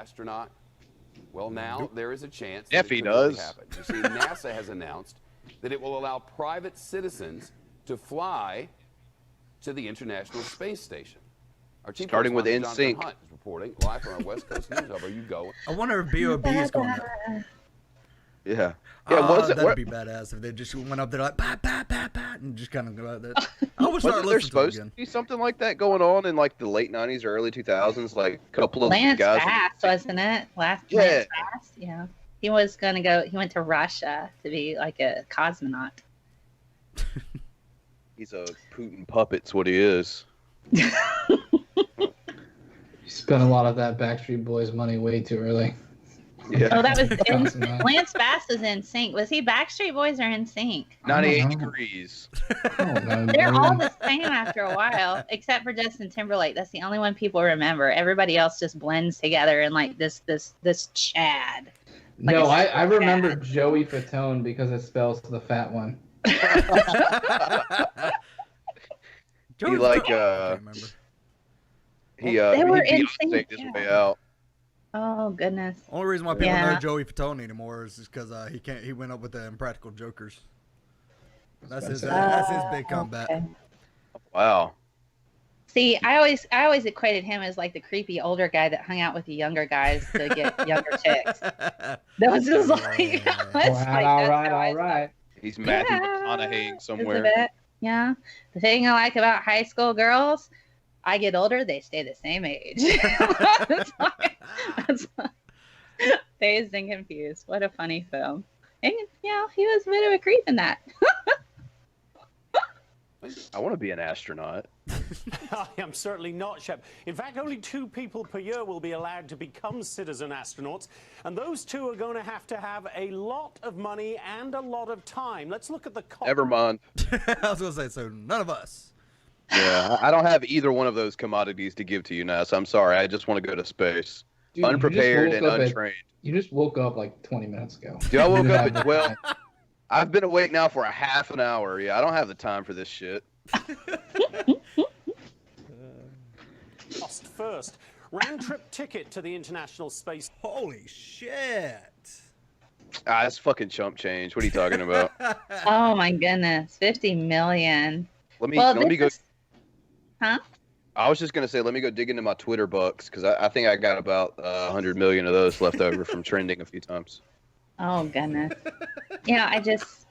astronaut? Well, now there is a chance if that he it could really does. happen. You see, NASA has announced that it will allow private citizens to fly to the International Space Station. Our team Starting with correspondent NSYNC. Jonathan Hunt is reporting live from our West Coast news hub. Are you going? I wonder if B.O.B. is going there. Yeah. Yeah, that'd be badass if they just went up there like, bah, bah, bah, bah, and just kind of go out there. I would start Wasn't there listening to it supposed to again. be something like that going on in like the late 90s or early 2000s? Like a couple of Lance guys. Bass, wasn't it? Lance Bass, yeah. He was going to go, he went to Russia to be like a cosmonaut. He's a Putin puppet's what he is. You spent a lot of that Backstreet Boys money way too early. Yeah. Oh, that was Lance Bass was in sync. Was he Backstreet Boys or in sync? 98 degrees. They're all the same after a while, except for Justin Timberlake. That's the only one people remember. Everybody else just blends together in like this Chad. Like no, I remember Joey Fatone because it spells the fat one. He like they were in Beyonce sync. his way out. Oh goodness. Only reason why people know Joey Fatone anymore is because he went up with the Impractical Jokers. That's his big comeback. Okay. Wow. See, I always equated him as like the creepy older guy that hung out with the younger guys to get younger chicks. That was just like, all right. He's Matthew McConaughey somewhere. Yeah. The thing I like about high school girls, I get older, they stay the same age. That's Dazed and Confused. What a funny film. And, you know, he was a bit of a creep in that. I want to be an astronaut. I am certainly not, Shep. In fact, only 2 people per year will be allowed to become citizen astronauts, and those 2 are going to have a lot of money and a lot of time. Let's look at the cost. Never mind. I was going to say, so none of us. Yeah, I don't have either one of those commodities to give to you now, so I'm sorry. I just want to go to space. Dude, unprepared and untrained. You just woke up like 20 minutes ago. Dude, I woke up at 12. I've been awake now for a half an hour. Yeah, I don't have the time for this shit. Cost first. Round trip ticket to the International Space. Holy shit. That's fucking chump change. What are you talking about? Oh my goodness. 50 million. Let me go. Huh? I was just going to say, let me go dig into my Twitter bucks, because I think I got about 100 million of those left over from trending a few times. Oh, goodness. You know, I just,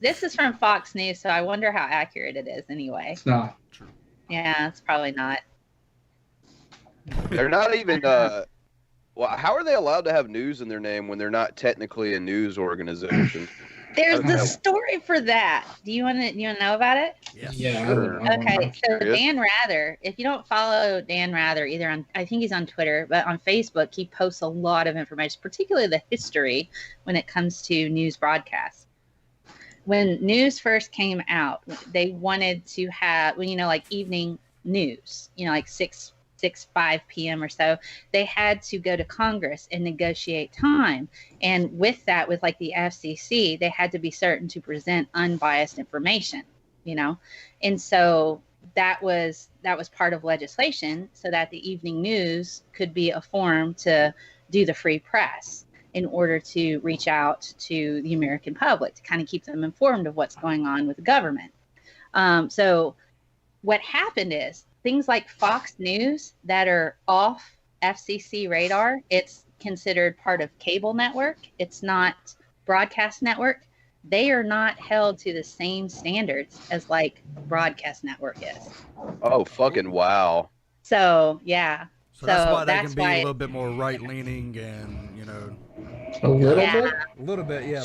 this is from Fox News, so I wonder how accurate it is anyway. It's not true. Yeah, it's probably not. They're not even, well, how are they allowed to have news in their name when they're not technically a news organization? There's the story for that. Do you want to know about it? Yeah. Sure. Okay, so Dan Rather, if you don't follow Dan Rather either on, I think he's on Twitter, but on Facebook, he posts a lot of information, particularly the history when it comes to news broadcasts. When news first came out, they wanted to have, well, you know, like evening news, you know, like 5 p.m. or so, they had to go to Congress and negotiate time. And with that, with like the FCC, they had to be certain to present unbiased information, you know? And so that was part of legislation so that the evening news could be a forum to do the free press in order to reach out to the American public, to kind of keep them informed of what's going on with the government. So what happened is, things like Fox News that are off FCC radar, it's considered part of cable network. It's not broadcast network. They are not held to the same standards as like broadcast network is. Oh, fucking wow. So, yeah. So that's why they can be a little bit more right-leaning and, you know. A little bit? A little bit, yeah.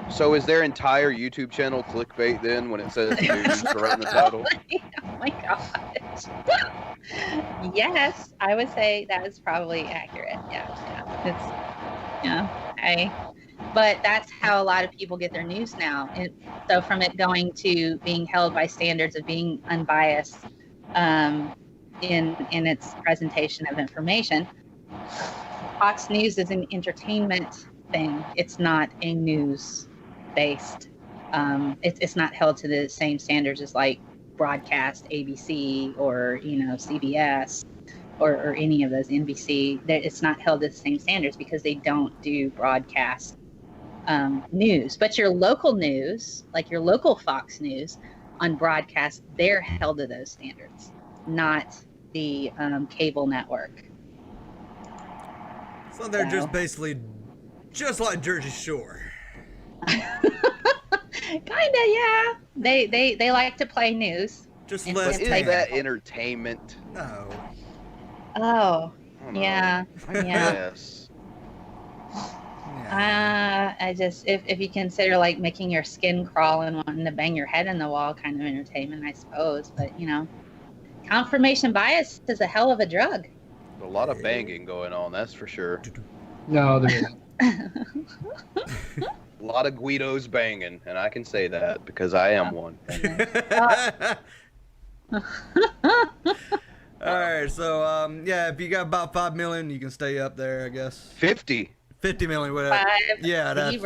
So is their entire YouTube channel clickbait then when it says news around the title? Oh my gosh. Yes, I would say that is probably accurate. Yeah. It's, you know, but that's how a lot of people get their news now. And so from it going to being held by standards of being unbiased in its presentation of information, Fox News is an entertainment thing. It's not a news based. It's not held to the same standards as like broadcast ABC or, you know, CBS. or any of those NBC, that it's not held to the same standards because they don't do broadcast news. But your local news, like your local Fox News on broadcast, they're held to those standards, not the cable network. So they're just basically just like Jersey Shore. Kinda, yeah. They like to play news. Just And less But play is that entertainment? No. Oh, I don't know. yeah. I guess. Yeah. I just, if you consider like making your skin crawl and wanting to bang your head in the wall kind of entertainment, I suppose. But, you know, confirmation bias is a hell of a drug. A lot of banging going on, that's for sure. No, there's A lot of Guidos banging, and I can say that because I am one. All right, so yeah, if you got about 5 million, you can stay up there, I guess. 50. 50 million, whatever. 5-0. Yeah, that's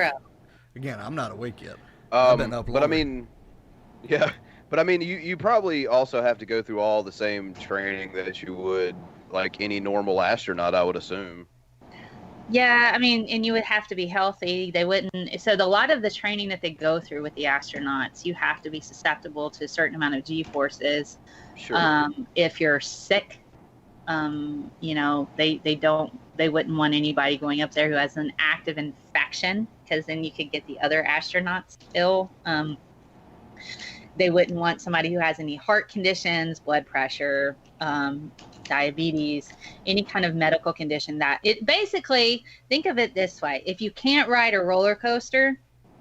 again. I'm not awake yet. But longer. I mean, yeah, but I mean, you probably also have to go through all the same training that you would like any normal astronaut, I would assume. Yeah, I mean, and you would have to be healthy. They wouldn't. So a lot of the training that they go through with the astronauts, you have to be susceptible to a certain amount of G forces. Sure. If you're sick, you know, they wouldn't want anybody going up there who has an active infection, because then you could get the other astronauts ill. They wouldn't want somebody who has any heart conditions, blood pressure, diabetes, any kind of medical condition. That it basically, think of it this way: if you can't ride a roller coaster,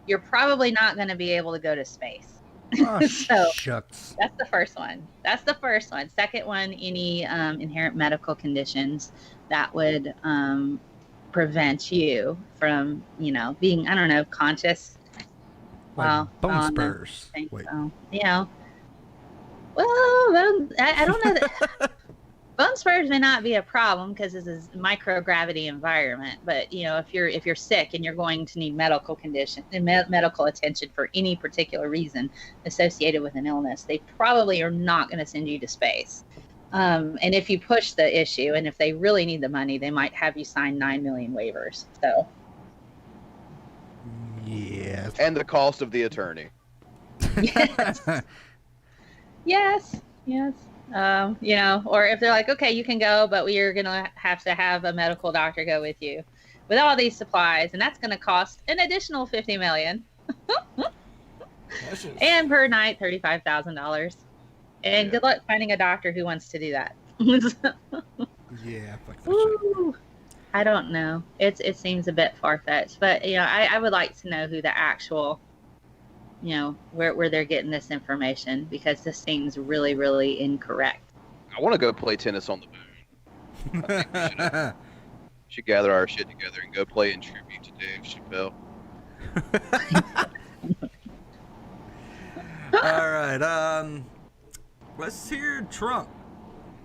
you're probably not going to be able to go to space. Oh, So shucks. that's the first one. Second one, any inherent medical conditions that would prevent you from, you know, being, I don't know, conscious. Like bone I don't spurs. think Wait. so. You know, well, I don't know that bone spurs may not be a problem because this is a microgravity environment. But you know, if you're sick and you're going to need medical attention for any particular reason associated with an illness, they probably are not going to send you to space. And if you push the issue, and if they really need the money, they might have you sign 9 million waivers. So. Yeah. And the cost of the attorney. Yes. You know, or if they're like, okay, you can go, but we are going to have a medical doctor go with you with all these supplies, and that's going to cost an additional $50 million. And per night, $35,000. And good luck finding a doctor who wants to do that. Yeah. Fuck that shit. Woo. I don't know. It seems a bit far-fetched, but you know, I would like to know who the actual, you know, where they're getting this information, because this seems really, really incorrect. I want to go play tennis on the moon. I think we should gather our shit together and go play in tribute to Dave Chappelle. All right. Let's hear Trump,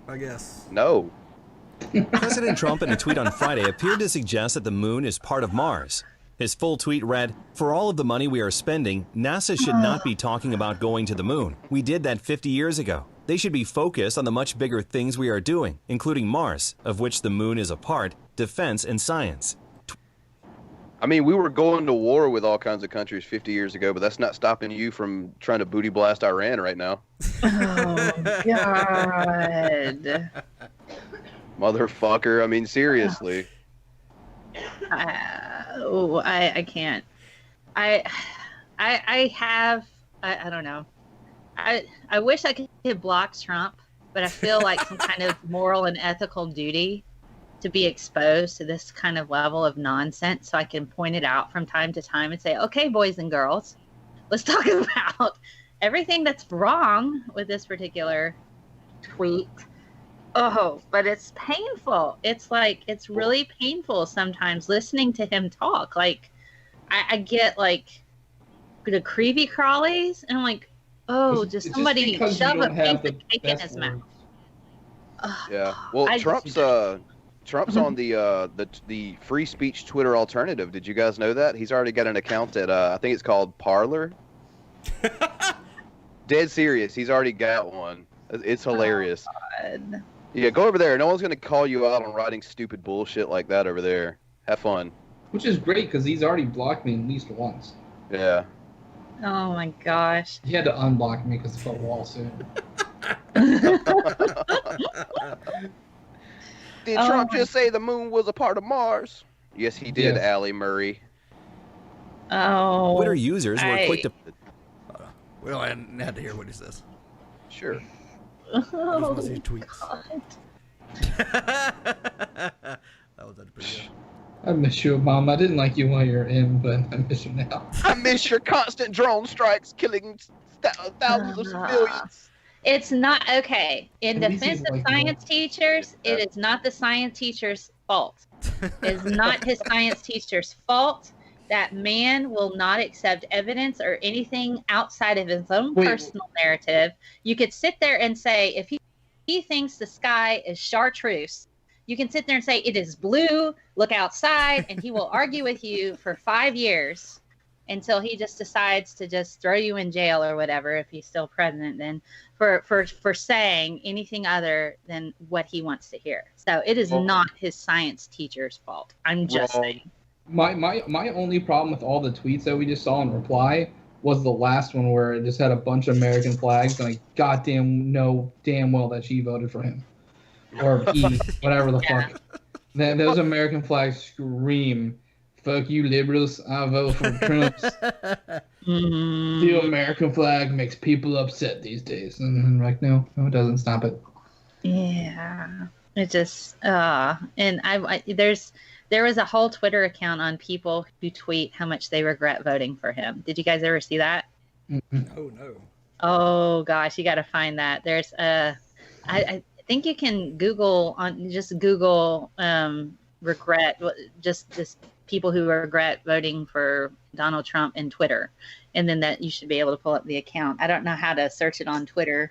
I guess. No. President Trump, in a tweet on Friday, appeared to suggest that the moon is part of Mars. His full tweet read, "For all of the money we are spending, NASA should not be talking about going to the moon. We did that 50 years ago. They should be focused on the much bigger things we are doing, including Mars, of which the moon is a part, defense, and science." I mean, we were going to war with all kinds of countries 50 years ago, but that's not stopping you from trying to booty blast Iran right now. Oh, God. Motherfucker. I mean, seriously. I can't. I don't know. I wish I could block Trump, but I feel like some kind of moral and ethical duty to be exposed to this kind of level of nonsense, so I can point it out from time to time and say, okay, boys and girls, let's talk about everything that's wrong with this particular tweet. Oh, but it's painful. It's like, it's really painful sometimes listening to him talk. Like, I get like the creepy crawlies, and I'm like, oh, just somebody shove a piece of cake in his mouth. Yeah. Well, Trump's on the free speech Twitter alternative. Did you guys know that? He's already got an account at I think it's called Parler. Dead serious. He's already got one. It's hilarious. God. Yeah, go over there. No one's gonna call you out on writing stupid bullshit like that over there. Have fun. Which is great because he's already blocked me at least once. Yeah. Oh my gosh. He had to unblock me because of a lawsuit. Did Trump just say the moon was a part of Mars? Yes, he did, Yes. Allie Murray. Oh. Twitter users were quick to. We don't have to hear what he says. Sure. I just want to see Oh, tweets. God. That was pretty good. I miss you, Mom. I didn't like you while you were in, but I miss you now. I miss your constant drone strikes killing thousands of civilians. It's not okay. In At least defense he's of like science teachers, it is not the science teacher's fault. It is not his science teacher's fault. That man will not accept evidence or anything outside of his own personal narrative. You could sit there and say, if he thinks the sky is chartreuse, you can sit there and say, it is blue, look outside, and he will argue with you for 5 years until he just decides to just throw you in jail or whatever, if he's still president, then for saying anything other than what he wants to hear. So it is not his science teacher's fault. I'm just saying. My only problem with all the tweets that we just saw in reply was the last one where it just had a bunch of American flags, and I goddamn know damn well that she voted for him. Or he, whatever the fuck. Those American flags scream, fuck you liberals, I vote for Trump. The American flag makes people upset these days. And I'm like, no, it doesn't. Stop it. Yeah. It just, and there was a whole Twitter account on people who tweet how much they regret voting for him. Did you guys ever see that? Oh no. Oh gosh, you got to find that. There's I think you can Google regret, just people who regret voting for Donald Trump in Twitter, and then that you should be able to pull up the account. I don't know how to search it on Twitter,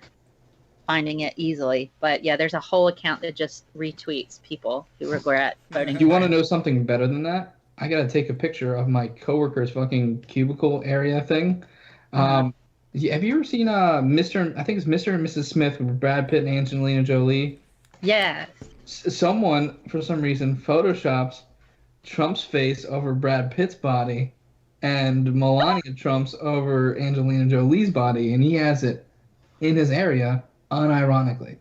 finding it easily, but yeah, there's a whole account that just retweets people who regret voting. Do you want to know something better than that? I gotta take a picture of my coworker's fucking cubicle area thing. Have you ever seen I think it's Mr. and Mrs. Smith with Brad Pitt and Angelina Jolie? Yes. Someone, for some reason, photoshops Trump's face over Brad Pitt's body and Melania Trump's over Angelina Jolie's body, and he has it in his area unironically.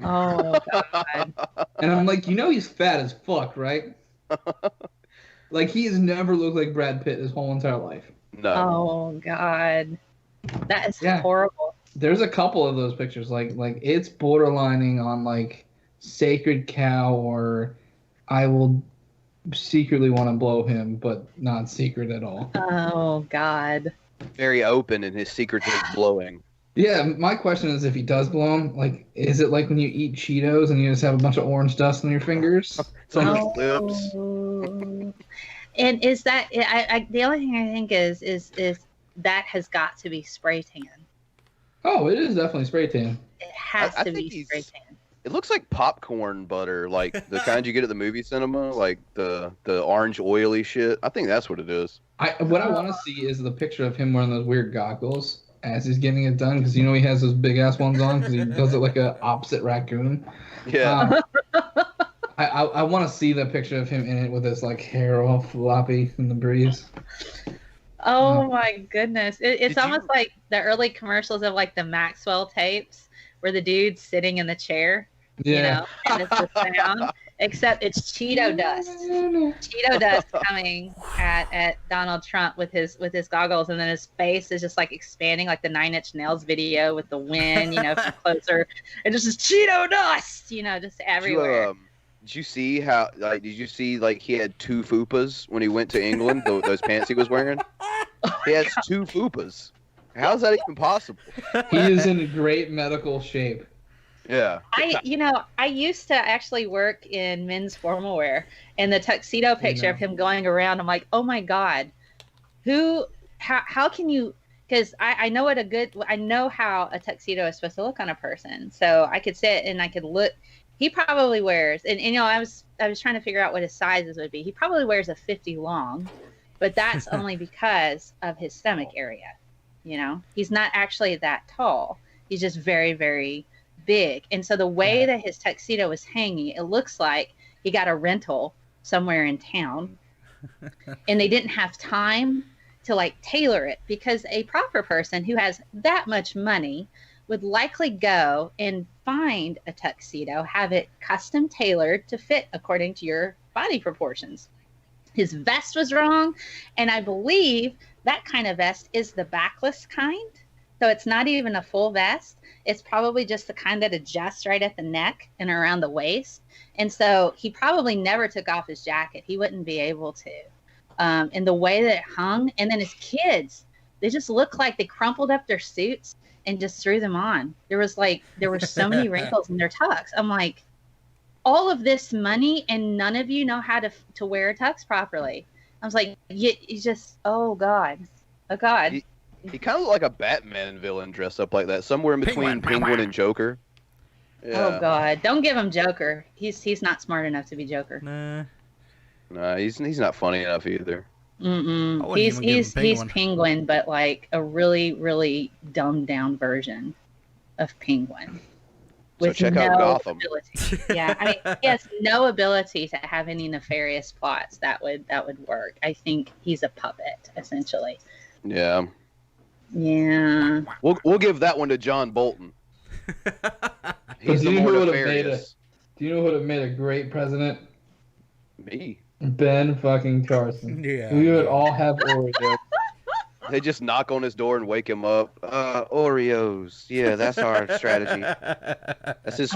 Oh God. And I'm like, he's fat as fuck, right? Like, he has never looked like Brad Pitt his whole entire life. No. Oh God. That is horrible. There's a couple of those pictures, like it's borderlining on like Sacred Cow or I will secretly want to blow him, but not secret at all. Oh God. Very open in his secretive blowing. Yeah, my question is, if he does blow him, like, is it like when you eat Cheetos and you just have a bunch of orange dust on your fingers? It's on his lips. And is that the only thing I think is that has got to be spray tan. Oh, it is definitely spray tan. It has to be spray tan. It looks like popcorn butter, like the kind you get at the movie cinema, like the orange oily shit. I think that's what it is. What I want to see is the picture of him wearing those weird goggles as he's getting it done, because he has those big ass ones on because he does it like a opposite raccoon. Yeah. I want to see the picture of him in it with his like hair all floppy in the breeze. Oh my goodness. It's almost like the early commercials of like the Maxwell tapes where the dude's sitting in the chair, and it's the sound, except it's Cheeto dust. Cheeto dust coming at Donald Trump with his goggles, and then his face is just like expanding like the 9 Inch Nails video with the wind, from closer. And just Cheeto dust, just everywhere. Did you see how? Did you see he had 2 fupas when he went to England? Those pants he was wearing. He has 2 fupas. How is that even possible? He is in great medical shape. Yeah. I used to actually work in men's formal wear, and the tuxedo picture of him going around, I'm like, oh my God, how can you? Because I know how a tuxedo is supposed to look on a person, so I could sit and I could look. He probably wears, and I was trying to figure out what his sizes would be. He probably wears a 50 long, but that's only because of his stomach area. He's not actually that tall. He's just very, very big. And so the way that his tuxedo was hanging, it looks like he got a rental somewhere in town. And they didn't have time to like tailor it, because a proper person who has that much money would likely go and find a tuxedo, have it custom tailored to fit according to your body proportions. His vest was wrong, and I believe that kind of vest is the backless kind. So it's not even a full vest. It's probably just the kind that adjusts right at the neck and around the waist. And so he probably never took off his jacket. He wouldn't be able to. And the way that it hung, and then his kids, they just looked like they crumpled up their suits and just threw them on. There were so many wrinkles in their tux. I'm like, all of this money and none of you know how to wear a tux properly. I was like, you just, oh God. He kind of looked like a Batman villain dressed up like that, somewhere in between Penguin and Joker. Yeah. Oh God, don't give him Joker. He's not smart enough to be Joker. Nah, he's not funny enough either. He's Penguin, but like a really, really dumbed down version of Penguin. So check out Gotham. Ability. Yeah, I mean, he has no ability to have any nefarious plots that would work. I think he's a puppet, essentially. Yeah. Yeah. We'll give that one to John Bolton. He's the more nefarious. Do you know who would have made a great president? Me. Ben fucking Carson. Yeah. We would all have Oreos. They just knock on his door and wake him up. Oreos. Yeah, that's our strategy. That's his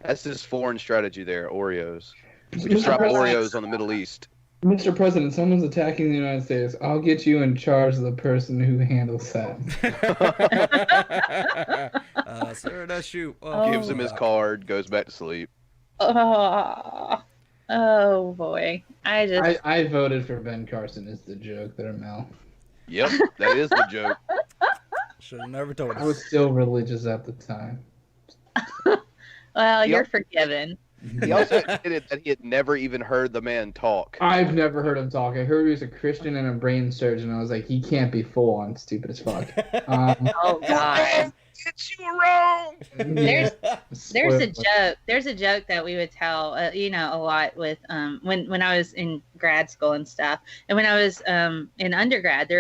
That's his foreign strategy there, Oreos. We just drop Oreos on the Middle East. Mr. President, someone's attacking the United States. I'll get you in charge of the person who handles that. Sir, that's you. Gives him his card, goes back to sleep. Oh boy. I voted for Ben Carson is the joke there, Mel. Yep, that is the joke. Should have never told us. I was still religious at the time. Well, you're forgiven. He also admitted that he had never even heard the man talk. I've never heard him talk. I heard he was a Christian and a brain surgeon. I was like, he can't be full on stupid as fuck. Oh God. You were wrong. There's a joke. There's a joke that we would tell, a lot with when I was in grad school and stuff, and when I was in undergrad.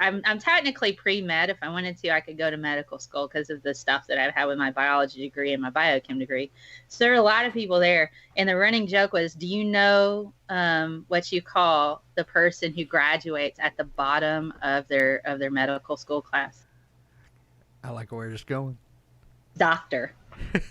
I'm technically pre-med. If I wanted to, I could go to medical school because of the stuff that I've had with my biology degree and my biochem degree. So there are a lot of people there, and the running joke was, "Do you know what you call the person who graduates at the bottom of their medical school class?" I like where it's going. Doctor.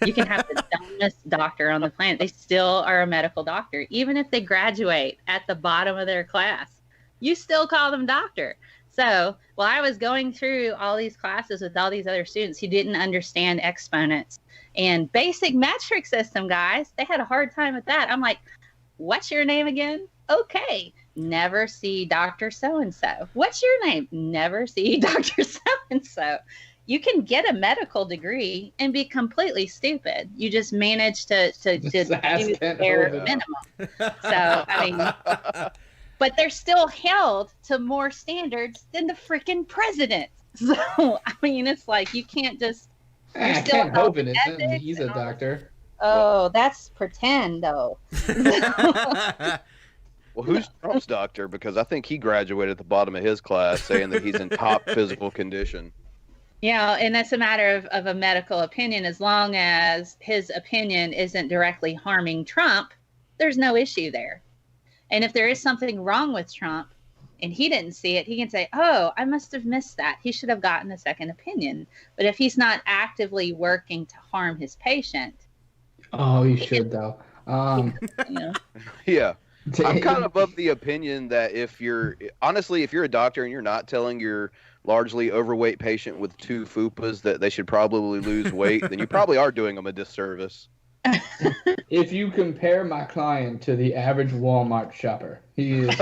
You can have the dumbest doctor on the planet. They still are a medical doctor. Even if they graduate at the bottom of their class, you still call them doctor. So while I was going through all these classes with all these other students who didn't understand exponents and basic metric system, guys, they had a hard time with that. I'm like, what's your name again? Okay. Never see Dr. So-and-so. What's your name? Never see Dr. So-and-so. You can get a medical degree and be completely stupid. You just manage to do the bare minimum. So, I mean, but they're still held to more standards than the freaking president. So, I mean, it's like you can't just. I can't help it. He's a doctor. Oh, that's pretend, though. Well, who's Trump's doctor? Because I think he graduated at the bottom of his class saying that he's in top physical condition. Yeah, and that's a matter of a medical opinion. As long as his opinion isn't directly harming Trump, there's no issue there. And if there is something wrong with Trump and he didn't see it, he can say, oh, I must have missed that. He should have gotten a second opinion. But if he's not actively working to harm his patient. Oh, he should, though. Yeah. I'm kind of of the opinion that if you're a doctor and you're not telling your largely overweight patient with 2 fupas that they should probably lose weight, then you probably are doing them a disservice. If you compare my client to the average Walmart shopper, he is in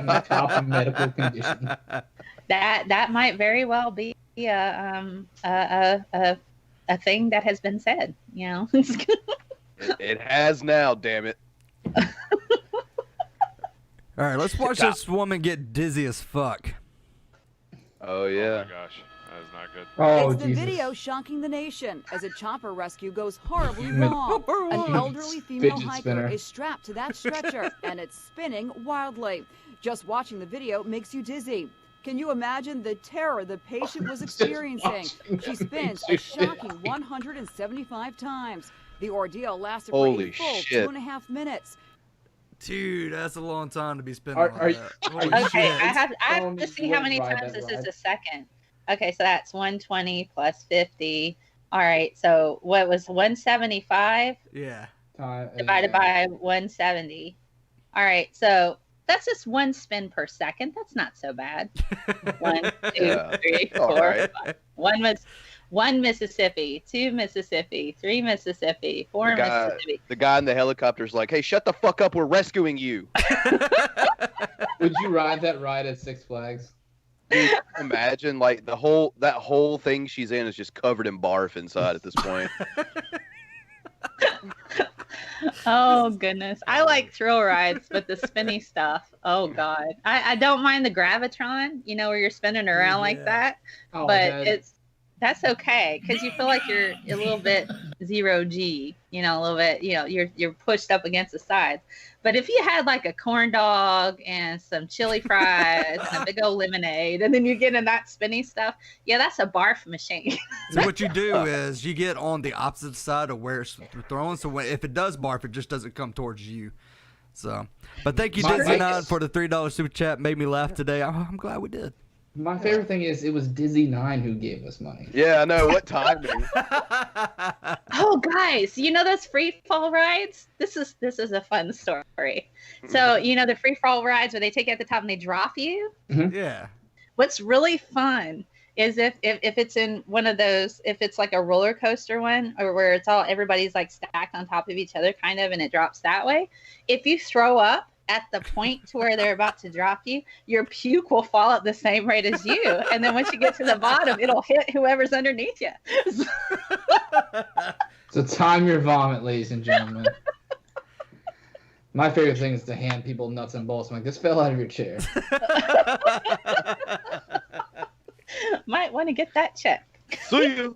the top of medical condition. That might very well be a thing that has been said. You know, it has now. Damn it. All right, let's watch this woman get dizzy as fuck. Oh yeah. Oh my gosh. is not good. Oh, It's the Jesus. video shocking the nation as a chopper rescue goes horribly Human wrong. An elderly female fidget hiker spinner. is strapped to that stretcher and it's spinning wildly. Just watching the video makes you dizzy. Can you imagine the terror the patient was experiencing? She spins a shocking 175 times. The ordeal lasted for Holy a full shit. 2.5 minutes. Dude, that's a long time to be spending Are like you- that. Holy Okay, shit. I have Tell to me see what how many ride times that this is ride. a second. Okay, so that's 120 plus 50. All right, so what was 175 Yeah. divided by 170? All right, so that's just one spin per second. That's not so bad. 1, 2, Yeah. 3, All 4, right. 5. One Mississippi, 2 Mississippi, 3 Mississippi, 4 The guy- Mississippi. The guy in the helicopter's like, "Hey, shut the fuck up! We're rescuing you." Would you ride that ride at Six Flags? Dude, imagine like that whole thing she's in is just covered in barf inside at this point. Oh goodness, I like thrill rides, but the spinny stuff. Oh god, I don't mind the gravitron. You know where you're spinning around like Yeah. that, Oh, but that- that's okay because you feel like you're a little bit zero G. You know, a little bit. You know, you're pushed up against the sides. But if you had like a corn dog and some chili fries and a big old lemonade, and then you get in that spinny stuff, yeah, that's a barf machine. So what you do is you get on the opposite side of where it's thrown. So if it does barf, it just doesn't come towards you. So, but thank you, My Disney9, biggest- for the $3 super chat. Made me laugh today. I'm glad we did. My favorite thing is it was Dizzy9 who gave us money. Yeah, I know. What timing? Oh, guys, you know those free fall rides? This is a fun story. So, you know the free fall rides where they take you at the top and they drop you? Yeah. What's really fun is if it's in one of those, if it's like a roller coaster one or where it's all everybody's like stacked on top of each other kind of and it drops that way. If you throw up at the point to where they're about to drop you, your puke will fall at the same rate as you. And then once you get to the bottom, it'll hit whoever's underneath you. So time your vomit, ladies and gentlemen. My favorite thing is to hand people nuts and bolts. I'm like, this fell out of your chair. Might want to get that checked. See you.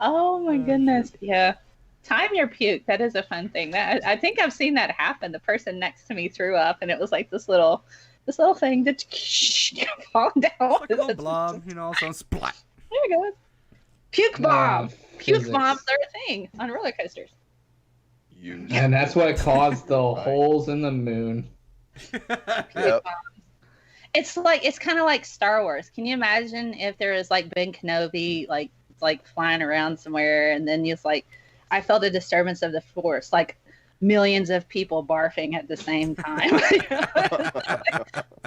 Oh my goodness. Yeah. Time your puke. That is a fun thing. That I think I've seen that happen. The person next to me threw up and it was like this little thing that fall down. Like a little blob, you know, so splat. There it goes. Puke bomb. Puke physics. bombs are a thing on roller coasters. You. And that's what caused the holes in the moon. Yep. It's kind of like Star Wars. Can you imagine if there was like Ben Kenobi like flying around somewhere and then it's like I felt a disturbance of the force, like millions of people barfing at the same time.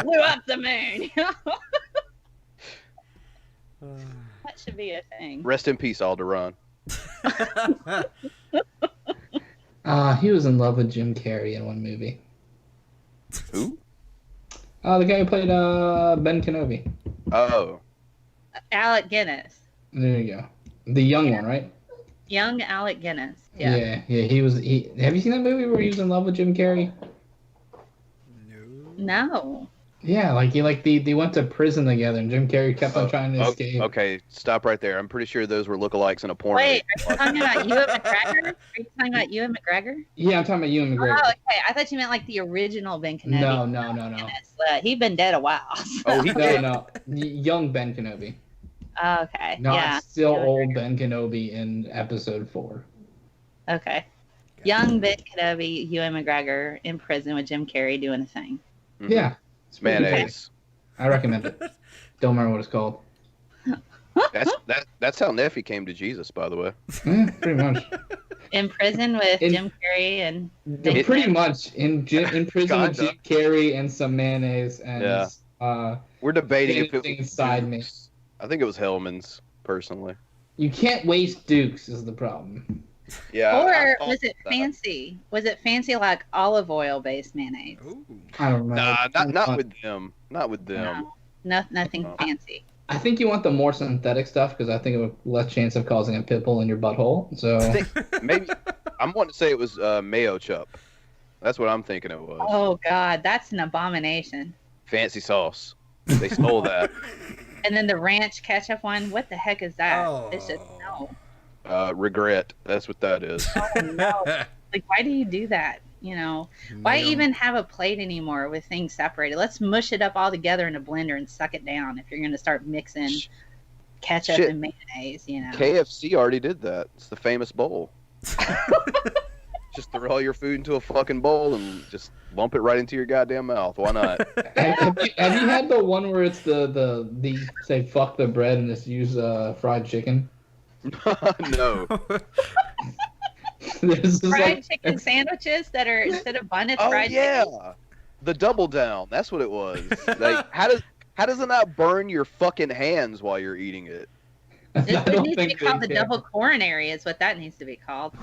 Blew up the moon. That should be a thing. Rest in peace, Alderaan. He was in love with Jim Carrey in one movie. Who? The guy who played Ben Kenobi. Oh. Alec Guinness. There you go. The young one, right? Young Alec Guinness. Yeah. Yeah. He was. Have you seen that movie where he was in love with Jim Carrey? No. Yeah, like they went to prison together, and Jim Carrey kept on trying to escape. Okay, stop right there. I'm pretty sure those were lookalikes in a porn. Wait, are you talking about Ewan McGregor? Are you talking about Ewan McGregor? Yeah, I'm talking about Ewan Oh, McGregor. okay. I thought you meant like the original Ben Kenobi. No. He'd been dead a while. Oh, No. Young Ben Kenobi. Okay. Not Yeah. still old Ben Kenobi in episode 4. Okay. Young Ben Kenobi, Ewan McGregor in prison with Jim Carrey doing a thing. Mhm. Yeah. It's mayonnaise. I recommend it. Don't remember what it's called. That's how Neffy came to Jesus, by the way. Yeah, pretty much. In prison with Jim Carrey and Pretty much in prison with Kinda. Jim Carrey and some mayonnaise and Yeah. We're debating if it dancing was side me. Dukes. I think it was Hellman's, personally. You can't waste Dukes is the problem. Yeah. or I was it that. fancy? Was it fancy like olive oil based mayonnaise? I don't remember. Nah, not with them. Not with them. No, nothing fancy. I think you want the more synthetic stuff because I think it would less chance of causing a pimple in your butthole. So I think maybe I'm wanting to say it was mayo chup. That's what I'm thinking it was. Oh God, that's an abomination. Fancy sauce. They stole that. And then the ranch ketchup one. What the heck is that? Oh. It's just no. Regret. That's what that is. Oh, no. Like, why do you do that? You know, why even have a plate anymore with things separated? Let's mush it up all together in a blender and suck it down if you're going to start mixing ketchup and mayonnaise, you know. KFC already did that. It's the famous bowl. Just throw all your food into a fucking bowl and just lump it right into your goddamn mouth. Why not? Have you had the one where it's the say fuck the bread and just use fried chicken? No. Fried chicken sandwiches that are, instead of bun, it's fried chicken. The double down. That's what it was. Like, how does it not burn your fucking hands while you're eating it? It needs to be called the double coronary is what that needs to be called.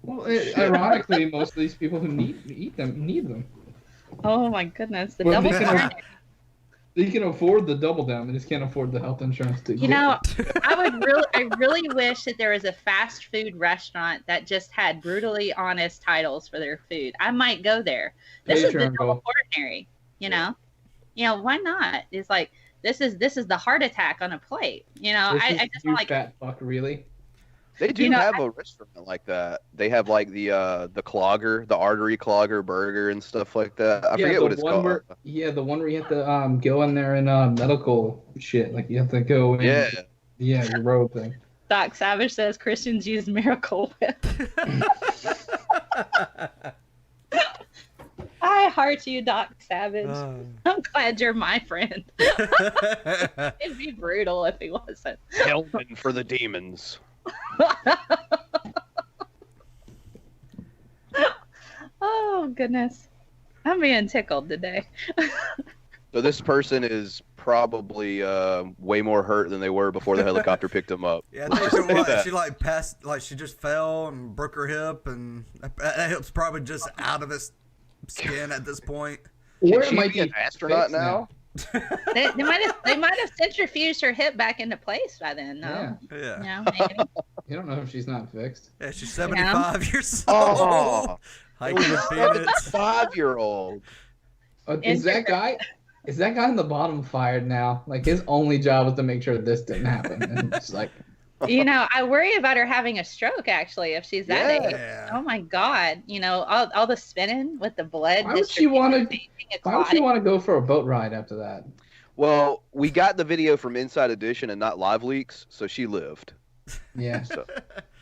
Well, ironically, most of these people who eat them need them. Oh my goodness, the double coronary. They can afford the double down. They just can't afford the health insurance to. You know, I really wish that there was a fast food restaurant that just had brutally honest titles for their food. I might go there. This is the double coronary. You know, why not? It's like this is the heart attack on a plate. You know, I just like fat fuck really. They do have a restaurant like that. They have like the clogger, the artery clogger burger and stuff like that. I forget what it's called. The one where you have to go in there and medical shit. Like you have to go in. Yeah. Yeah, your robe thing. Doc Savage says Christians use Miracle Whip. I heart you, Doc Savage. I'm glad you're my friend. It'd be brutal if he wasn't. Hellman for the demons. Oh goodness, I'm being tickled today. So this person is probably way more hurt than they were before the helicopter picked them up. Yeah, I think it was. She like passed, like she just fell and broke her hip, and that hip's probably just out of its skin at this point. Or it might be an astronaut now. They might have centrifuged her hip back into place by then. No. Yeah. You don't know if she's not fixed. Yeah, she's 75 years old. Oh, hiking in Phoenix. 5-year-old. Is that guy in the bottom fired now? Like his only job was to make sure this didn't happen. And it's like, you know, I worry about her having a stroke. Actually, if she's that age. Oh my God! You know, all the spinning with the blood. Why would she want to go for a boat ride after that? Well, we got the video from Inside Edition and not Live Leaks, so she lived. Yeah. So.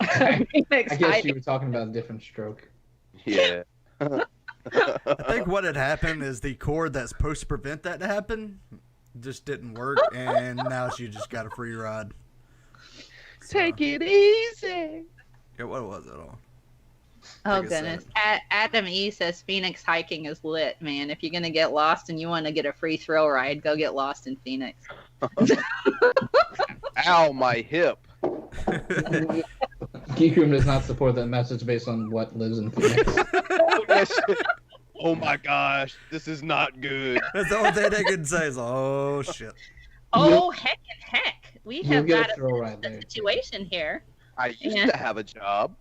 I guess you were talking about a different stroke. Yeah. I think what had happened is the cord that's supposed to prevent that to happen just didn't work, and now she just got a free ride. So, take it easy. Yeah, what was it all? Oh goodness. Adam E says Phoenix hiking is lit, man. If you're gonna get lost and you want to get a free thrill ride, go get lost in Phoenix. Ow, my hip. Geek Room does not support that message based on what lives in Phoenix. Oh my gosh, this is not good. That's the only thing they can say is, oh shit. Oh heck and heck. We have got a situation here. I used to have a job.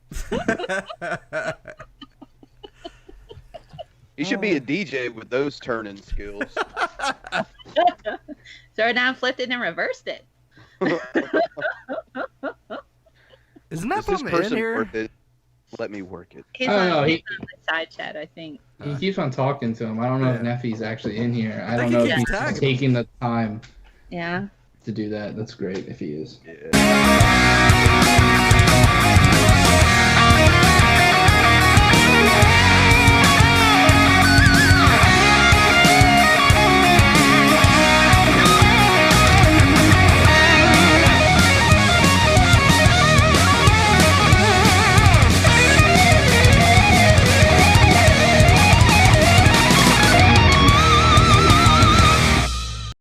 You should be a DJ with those turning skills. Throw it down, flipped it, and reversed it. Isn't that from in here? Worth it? Let me work it. He's on the side chat, I think. He keeps on talking to him. I don't know if Neffy's actually in here. I don't know if he's taking the time. Yeah. To do that. That's great if he is. Yeah.